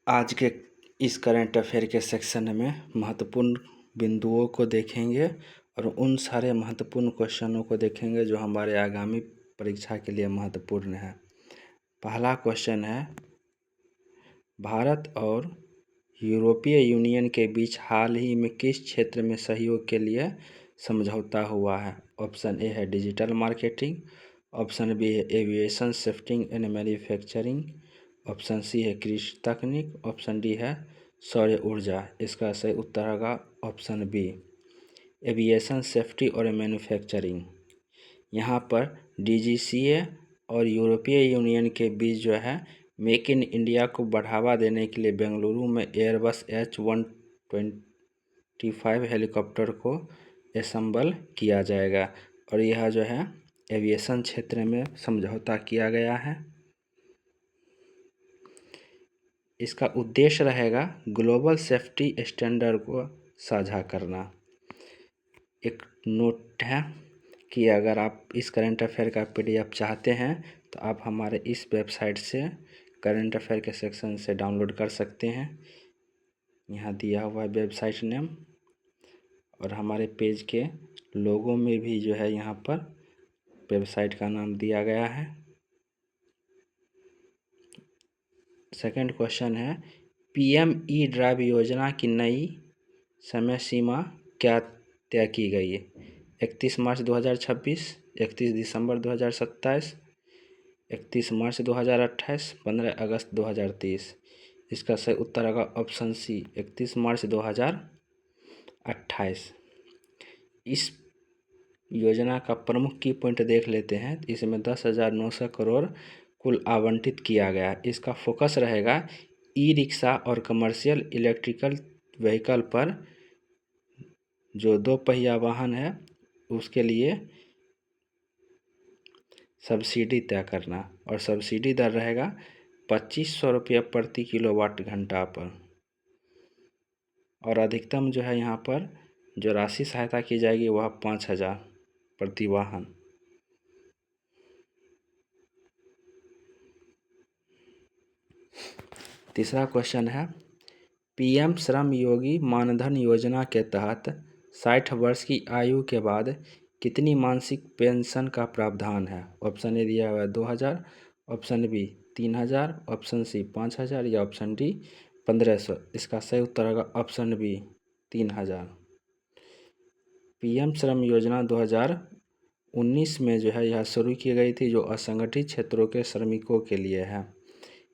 आज के इस करंट अफेयर के सेक्शन में महत्वपूर्ण बिंदुओं को देखेंगे और उन सारे महत्वपूर्ण क्वेश्चनों को देखेंगे जो हमारे आगामी परीक्षा के लिए महत्वपूर्ण है। पहला क्वेश्चन है, भारत और यूरोपीय यूनियन के बीच हाल ही में किस क्षेत्र में सहयोग के लिए समझौता हुआ है? ऑप्शन ए है डिजिटल मार्केटिंग, ऑप्शन बी है aviation safety and manufacturing, option C है कृषि तकनीक, ऑप्शन डी है सौर ऊर्जा। इसका सही उत्तर होगा ऑप्शन बी, एविएशन सेफ्टी और मैन्युफैक्चरिंग। यहाँ पर डीजीसीए और यूरोपीय यूनियन के बीच जो है मेक इन इंडिया को बढ़ावा देने के लिए बेंगलुरु में एयरबस H125 हेलीकॉप्टर को असेंबल किया जाएगा और यह जो है एविएशन क्षेत्र में समझौता किया गया है। इसका उद्देश्य रहेगा ग्लोबल सेफ्टी स्टैंडर्ड को साझा करना। एक नोट है कि अगर आप इस करंट अफेयर का PDF चाहते हैं तो आप हमारे इस वेबसाइट से करंट अफेयर के सेक्शन से डाउनलोड कर सकते हैं। यहाँ दिया हुआ है वेबसाइट नेम और हमारे पेज के लोगों में भी जो है यहाँ पर वेबसाइट का नाम दिया गया है। सेकंड क्वेश्चन है, PM-E ड्राइव योजना की नई समय सीमा क्या तय की गई है? 31 मार्च 2026, 31 दिसंबर 2027, 31 मार्च 2028, 15 अगस्त 2030। इसका सही उत्तर होगा ऑप्शन सी, 31 मार्च 2028। इस योजना का प्रमुख की पॉइंट देख लेते हैं। इसमें 10,900 करोड़ कुल आवंटित किया गया है। इसका फोकस रहेगा ई-रिक्शा और कमर्शियल इलेक्ट्रिकल व्हीकल पर, जो 2 पहिया वाहन है उसके लिए सब्सिडी तय करना और सब्सिडी दर रहेगा 2500 रुपये प्रति किलोवाट घंटा पर और अधिकतम जो है यहाँ पर जो राशि सहायता की जाएगी वह 5,000 प्रति वाहन। तीसरा क्वेश्चन है, PM श्रम योगी मानधन योजना के तहत 60 वर्ष की आयु के बाद कितनी मासिक पेंशन का प्रावधान है? ऑप्शन ए दिया हुआ है 2,000, ऑप्शन बी 3,000, ऑप्शन सी 5,000 या ऑप्शन डी 1,500। इसका सही उत्तर होगा ऑप्शन बी 3,000। PM श्रम योजना 2019 में जो है यह शुरू की गई थी, जो असंगठित क्षेत्रों के श्रमिकों के लिए है।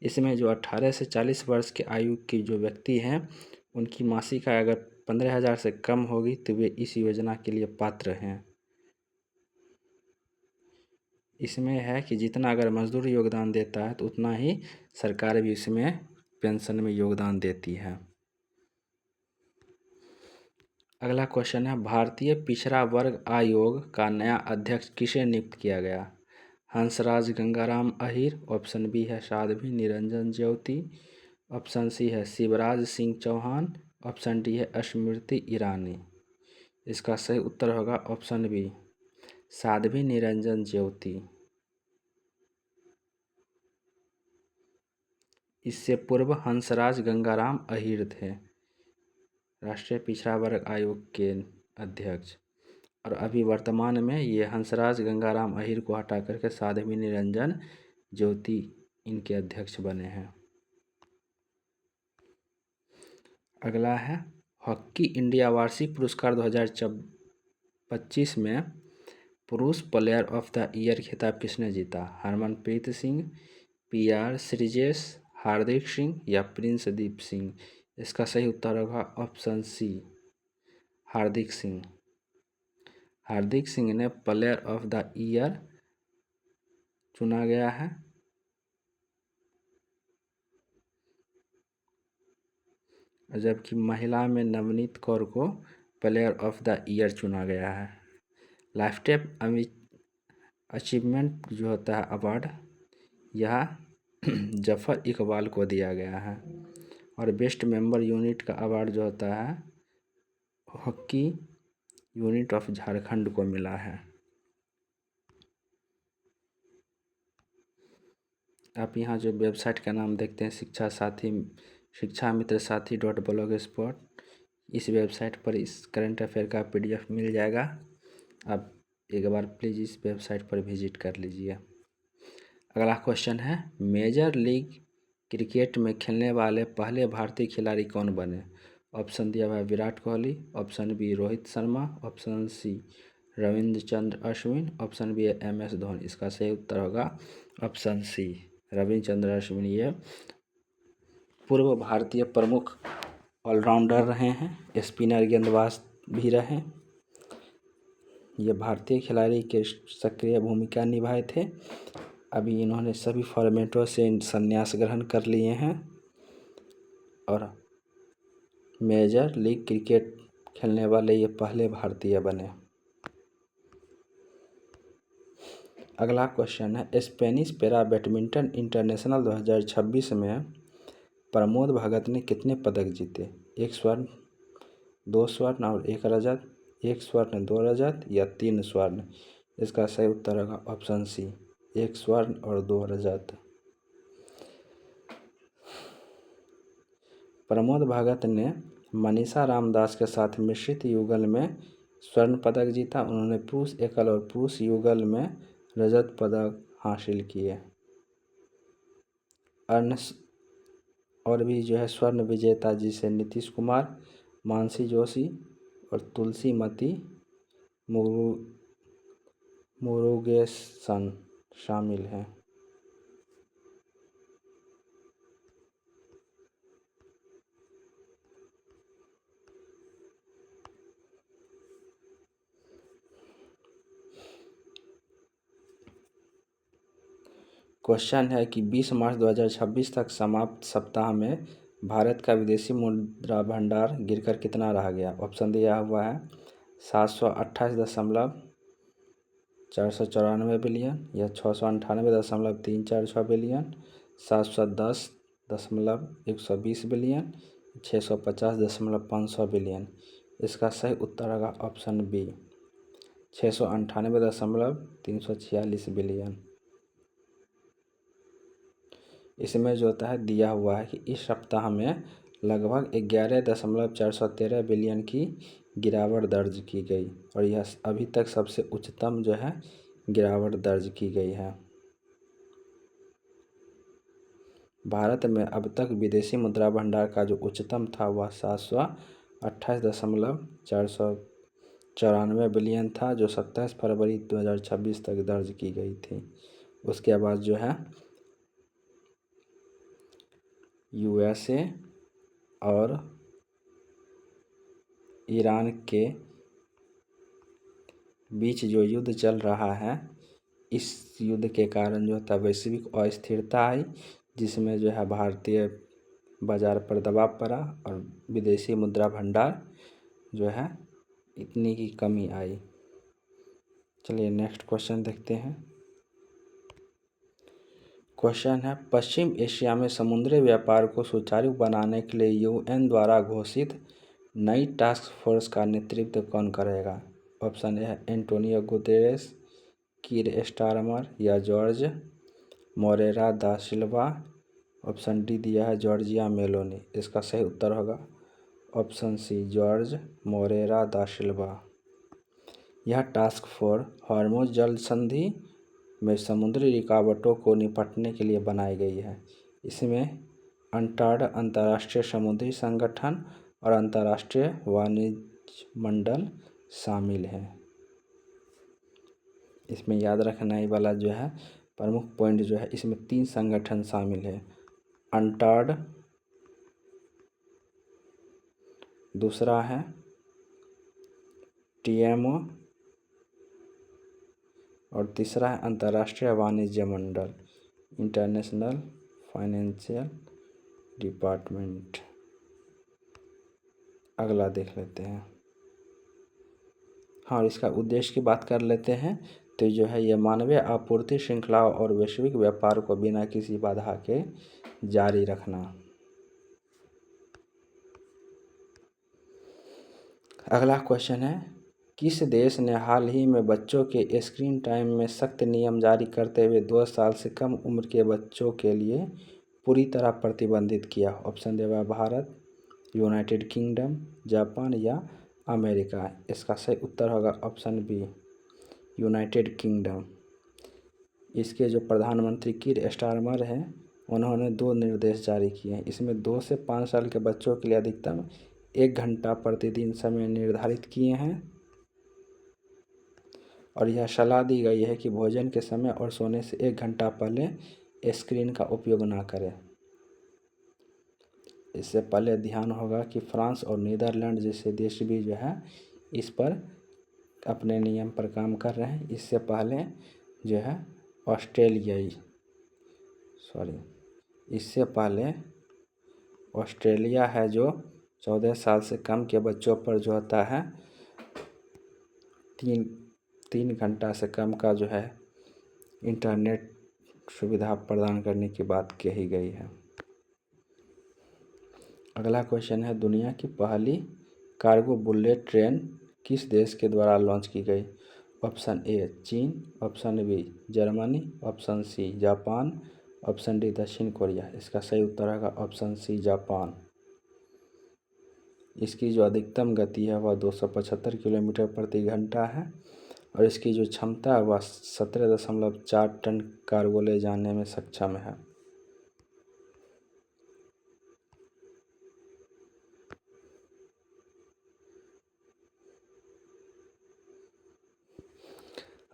इसमें जो 18 से 40 वर्ष के आयु की जो व्यक्ति हैं उनकी मासिक आय अगर 15,000 से कम होगी तो वे इस योजना के लिए पात्र हैं। इसमें है कि जितना अगर मजदूर योगदान देता है तो उतना ही सरकार भी इसमें पेंशन में योगदान देती है। अगला क्वेश्चन है, भारतीय पिछड़ा वर्ग आयोग का नया अध्यक्ष किसे नियुक्त किया गया? हंसराज गंगाराम अहीर, ऑप्शन बी है साध्वी निरंजन ज्योति, ऑप्शन सी है शिवराज सिंह चौहान, ऑप्शन डी है स्मृति ईरानी। इसका सही उत्तर होगा ऑप्शन बी, साध्वी निरंजन ज्योति। इससे पूर्व हंसराज गंगाराम अहीर थे राष्ट्रीय पिछड़ा वर्ग आयोग के अध्यक्ष, और अभी वर्तमान में ये हंसराज गंगाराम अहीर को हटा करके साध्वी निरंजन ज्योति इनके अध्यक्ष बने हैं। अगला है, हॉकी इंडिया वार्षिक पुरस्कार 2025 में पुरुष प्लेयर ऑफ द ईयर खिताब किसने जीता? हरमनप्रीत सिंह, PR श्रीजेश, हार्दिक सिंह या प्रिंसदीप सिंह। इसका सही उत्तर होगा ऑप्शन सी, हार्दिक सिंह। हार्दिक सिंह ने प्लेयर ऑफ द ईयर चुना गया है। जबकि महिला में नवनीत कौर को प्लेयर ऑफ द ईयर चुना गया है। लाइफ टाइम अचीवमेंट जो होता है अवार्ड, यह जफ़र इकबाल को दिया गया है और बेस्ट मेंबर यूनिट का अवार्ड जो होता है हॉकी यूनिट ऑफ झारखंड को मिला है। आप यहाँ जो वेबसाइट का नाम देखते हैं शिक्षा साथी शिक्षा मित्र साथी .blogspot, इस वेबसाइट पर इस करंट अफेयर का PDF मिल जाएगा। आप एक बार प्लीज़ इस वेबसाइट पर विजिट कर लीजिए। अगला क्वेश्चन है, मेजर लीग क्रिकेट में खेलने वाले पहले भारतीय खिलाड़ी कौन बने? ऑप्शन दिया हुआ है Virat Kohli, option B Rohit Sharma, option C Ravindra Chandra Ashwin, option B है MS धोनी। इसका सही उत्तर होगा ऑप्शन सी रविंद्र चंद्र अश्विन। ये पूर्व भारतीय प्रमुख ऑलराउंडर रहे हैं, स्पिनर गेंदबाज भी रहे। ये भारतीय खिलाड़ी के सक्रिय भूमिका निभाए थे। अभी इन्होंने सभी फॉर्मेटों से संन्यास ग्रहण कर लिए हैं और मेजर लीग क्रिकेट खेलने वाले ये पहले भारतीय बने। अगला क्वेश्चन है, स्पेनिश पैरा बैडमिंटन इंटरनेशनल 2026 में प्रमोद भगत ने कितने पदक जीते? 1 स्वर्ण, 2 स्वर्ण और 1 रजत, 1 स्वर्ण 2 रजत या 3 स्वर्ण? इसका सही उत्तर होगा ऑप्शन सी 1 स्वर्ण और 2 रजत। प्रमोद भगत ने मनीषा रामदास के साथ मिश्रित युगल में स्वर्ण पदक जीता। उन्होंने पुरुष एकल और पुरुष युगल में रजत पदक हासिल किए। अन्य और भी जो है स्वर्ण विजेता जिसे नीतीश कुमार, मानसी जोशी और तुलसीमती मुरुगेसन शामिल हैं। क्वेश्चन है कि 20 मार्च 2026 तक समाप्त सप्ताह में भारत का विदेशी मुद्रा भंडार गिरकर कितना रह गया? ऑप्शन दिया हुआ है 728.494 बिलियन या 698.346 बिलियन, 710.120 बिलियन, 650.500 बिलियन। इसका सही उत्तर होगा ऑप्शन बी 698.346 बिलियन। इसमें जो होता है दिया हुआ है कि इस सप्ताह में लगभग 11.413 बिलियन की गिरावट दर्ज की गई और यह अभी तक सबसे उच्चतम जो है गिरावट दर्ज की गई है। भारत में अब तक विदेशी मुद्रा भंडार का जो उच्चतम था वह 728.494 बिलियन था, जो 27 फरवरी 2026 तक दर्ज की गई थी। उसके बाद जो है USA और ईरान के बीच जो युद्ध चल रहा है, इस युद्ध के कारण जो है वैश्विक अस्थिरता आई, जिसमें जो है भारतीय बाजार पर दबाव पड़ा और विदेशी मुद्रा भंडार जो है इतनी की कमी आई। चलिए नेक्स्ट क्वेश्चन देखते हैं। क्वेश्चन है, पश्चिम एशिया में समुद्री व्यापार को सुचारू बनाने के लिए UN द्वारा घोषित नई टास्क फोर्स का नेतृत्व कौन करेगा? ऑप्शन ए है एंटोनियो गुतेरेस, कीर स्टारमर या जॉर्ज मोरेरा दा सिल्वा, ऑप्शन डी दिया है जॉर्जिया मेलोनी। इसका सही उत्तर होगा ऑप्शन सी जॉर्ज मोरेरा दा सिल्वा। यह टास्क फोर्स हॉर्मुज़ जल संधि में समुद्री रुकावटों को निपटने के लिए बनाई गई है। इसमें अंटार्ड अंतर्राष्ट्रीय समुद्री संगठन और अंतर्राष्ट्रीय वाणिज्य मंडल शामिल हैं। इसमें याद रखना ही वाला जो है प्रमुख पॉइंट जो है, इसमें 3 संगठन शामिल है। अंटार्ड, दूसरा है TMO और तीसरा है अंतर्राष्ट्रीय वाणिज्य मंडल, इंटरनेशनल फाइनेंशियल डिपार्टमेंट। अगला देख लेते हैं। हाँ, इसका उद्देश्य की बात कर लेते हैं तो जो है ये मानवीय आपूर्ति श्रृंखलाओं और वैश्विक व्यापार को बिना किसी बाधा के जारी रखना। अगला क्वेश्चन है, किस देश ने हाल ही में बच्चों के स्क्रीन टाइम में सख्त नियम जारी करते हुए 2 साल से कम उम्र के बच्चों के लिए पूरी तरह प्रतिबंधित किया? ऑप्शन दिया हुआ है भारत, यूनाइटेड किंगडम, जापान या अमेरिका। इसका सही उत्तर होगा ऑप्शन बी, यूनाइटेड किंगडम। इसके जो प्रधानमंत्री कीर स्टारमर हैं, उन्होंने 2 निर्देश जारी किए हैं। इसमें 2 से 5 साल के बच्चों के लिए अधिकतम 1 घंटा प्रतिदिन समय निर्धारित किए हैं और यह सलाह दी गई है कि भोजन के समय और सोने से 1 घंटा पहले स्क्रीन का उपयोग ना करें। इससे पहले ध्यान होगा कि फ्रांस और नीदरलैंड जैसे देश भी जो है इस पर अपने नियम पर काम कर रहे हैं। इससे पहले जो है इससे पहले ऑस्ट्रेलिया है जो 14 साल से कम के बच्चों पर जो होता है 3 घंटा से कम का जो है इंटरनेट सुविधा प्रदान करने की बात कही गई है। अगला क्वेश्चन है, दुनिया की पहली कार्गो बुलेट ट्रेन किस देश के द्वारा लॉन्च की गई? ऑप्शन ए चीन, option B Germany, option C Japan, option D दक्षिण कोरिया। इसका सही उत्तर होगा ऑप्शन सी जापान। इसकी जो अधिकतम गति है वह 275 किलोमीटर प्रति घंटा है और इसकी जो क्षमता है वह 17.4 टन कार्गो ले जाने में सक्षम है।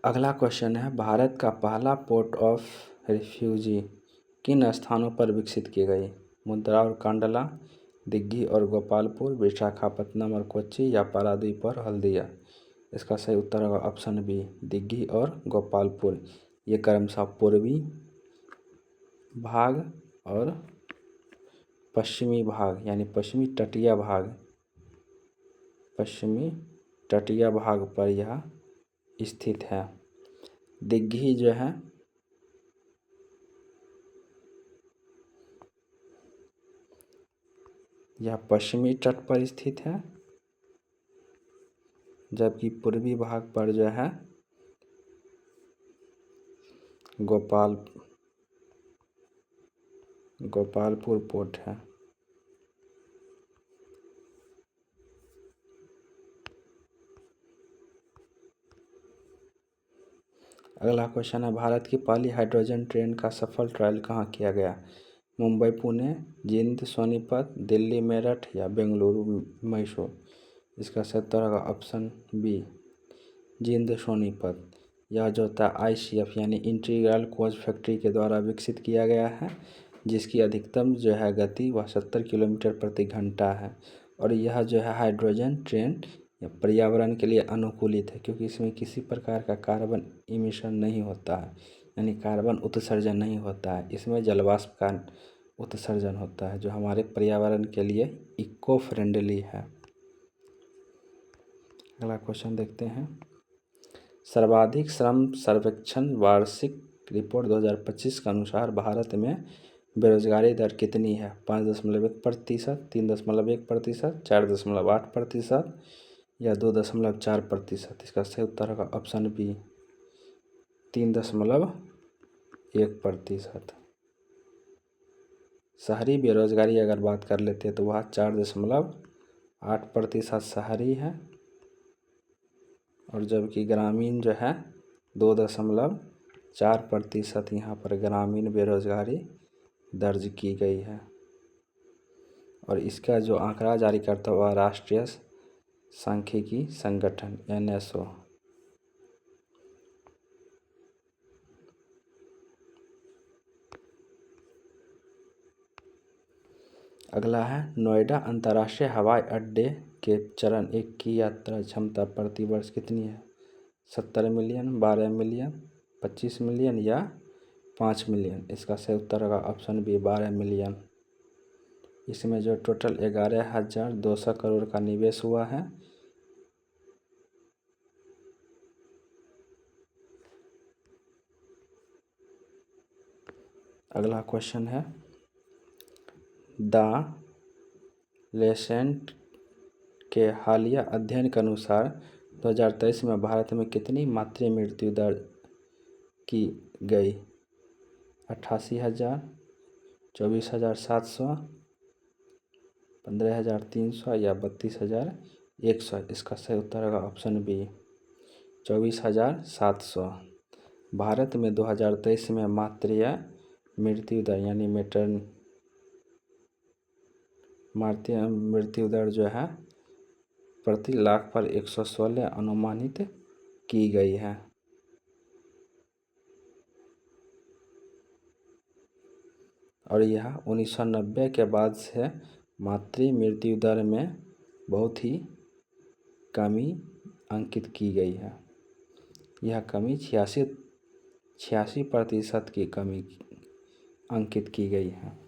अगला क्वेश्चन है, भारत का पहला पोर्ट ऑफ रिफ्यूजी किन स्थानों पर विकसित की गई? मुद्रा और कांडला, दिग्घी और गोपालपुर, विशाखापत्तनम और कोच्चि या पारादीप और हल्दिया। इसका सही उत्तर होगा ऑप्शन बी, दिग्घी और गोपालपुर। ये क्रमशः पूर्वी भाग और पश्चिमी भाग यानी पश्चिमी तटीय भाग पर यह स्थित है। दिग्घी जो है यह पश्चिमी तट पर स्थित है, जबकि पूर्वी भाग पर जो है गोपालपुर पोर्ट है। अगला क्वेश्चन है, भारत की पहली हाइड्रोजन ट्रेन का सफल ट्रायल कहाँ किया गया? मुंबई पुणे, जींद सोनीपत, दिल्ली मेरठ या बेंगलुरु मैसूर। इसका सही उत्तर होगा ऑप्शन बी, जींद सोनीपत। यह जो था ICF यानी इंटीग्रल कोच फैक्ट्री के द्वारा विकसित किया गया है, जिसकी अधिकतम जो है गति वह 70 किलोमीटर प्रति घंटा है और यह जो है हाइड्रोजन ट्रेन पर्यावरण के लिए अनुकूलित है क्योंकि इसमें किसी प्रकार का कार्बन इमिशन नहीं होता है, यानी कार्बन उत्सर्जन नहीं होता है। इसमें जलवाष्प का उत्सर्जन होता है जो हमारे पर्यावरण के लिए इको फ्रेंडली है। अगला क्वेश्चन देखते हैं, सर्वाधिक श्रम सर्वेक्षण वार्षिक रिपोर्ट 2025 के अनुसार भारत में बेरोजगारी दर कितनी है? 5.1%, 3.1%, 4.8% या 2.4%। इसका सही उत्तर होगा ऑप्शन बी, 3.1%। शहरी बेरोजगारी अगर बात कर लेते हैं तो वह 4.8% शहरी है और जबकि ग्रामीण जो है 2.4% यहाँ पर ग्रामीण बेरोजगारी दर्ज की गई है। और इसका जो आंकड़ा जारी करता हुआ राष्ट्रीय सांख्यिकी संगठन NSO। अगला है, नोएडा अंतर्राष्ट्रीय हवाई अड्डे के चरण 1 की यात्रा क्षमता प्रति वर्ष कितनी है? 70 मिलियन, 12 मिलियन, 25 मिलियन या 5 मिलियन। इसका सही उत्तर होगा ऑप्शन बी, 12 मिलियन। इसमें जो टोटल 11,200 करोड़ का निवेश हुआ है। अगला क्वेश्चन है, द लेसेंट के हालिया अध्ययन के अनुसार 2023 में भारत में कितनी मातृ मृत्यु दर की गई? 88,000, 24,700, 15,300 या 32,100। इसका सही उत्तर होगा ऑप्शन बी 24,700। भारत में 2023 में मातृ मृत्यु दर यानी मातृ मृत्यु दर जो है प्रति लाख पर 116 अनुमानित की गई है। और यह 1990 के बाद से मातृ मृत्यु दर में बहुत ही कमी अंकित की गई है। यह कमी 86% की कमी अंकित की गई है।